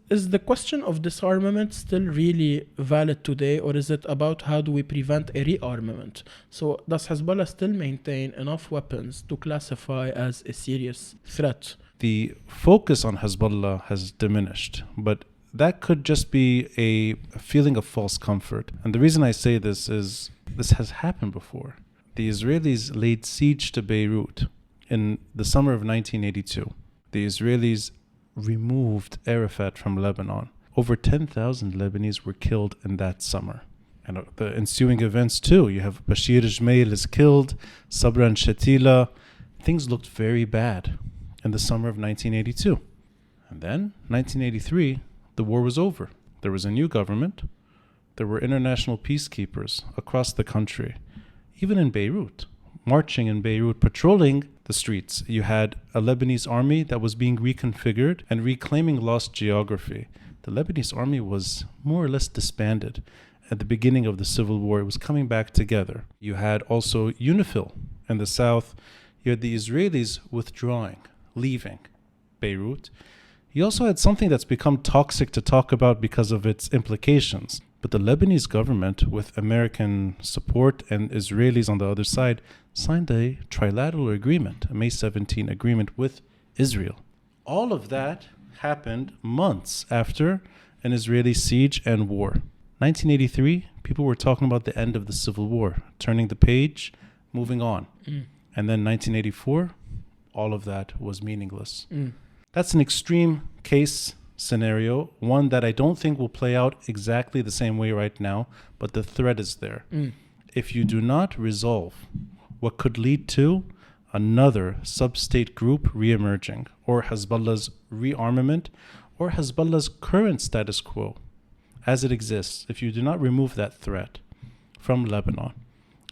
is the question of disarmament still really valid today, or is it about how do we prevent a rearmament? So does Hezbollah still maintain enough weapons to classify as a serious threat? The focus on Hezbollah has diminished, but that could just be a feeling of false comfort. And the reason I say this is this has happened before. The Israelis laid siege to Beirut in the summer of 1982. The Israelis removed Arafat from Lebanon. Over 10,000 Lebanese were killed in that summer. And the ensuing events too. You have Bashir Jmail is killed, Sabra and Shatila. Things looked very bad in the summer of 1982. And then, 1983, the war was over. There was a new government. There were international peacekeepers across the country, even in Beirut, marching in Beirut, patrolling the streets. You had a Lebanese army that was being reconfigured and reclaiming lost geography. The Lebanese army was more or less disbanded at the beginning of the civil war. It was coming back together. You had also UNIFIL in the south. You had the Israelis withdrawing, leaving Beirut. You also had something that's become toxic to talk about because of its implications. But the Lebanese government, with American support and Israelis on the other side, signed a trilateral agreement, a May 17 agreement with Israel. All of that happened months after an Israeli siege and war. 1983, people were talking about the end of the civil war, turning the page, moving on. And then 1984, all of that was meaningless. That's an extreme case scenario, one that I don't think will play out exactly the same way right now, but the threat is there. If you do not resolve what could lead to another sub-state group re-emerging, or Hezbollah's rearmament, or Hezbollah's current status quo as it exists, if you do not remove that threat from Lebanon,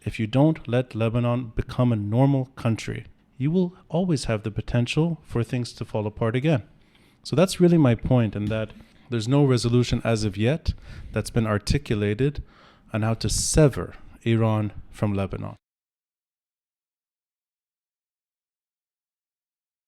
if you don't let Lebanon become a normal country, you will always have the potential for things to fall apart again. So that's really my point, in that there's no resolution as of yet that's been articulated on how to sever Iran from Lebanon.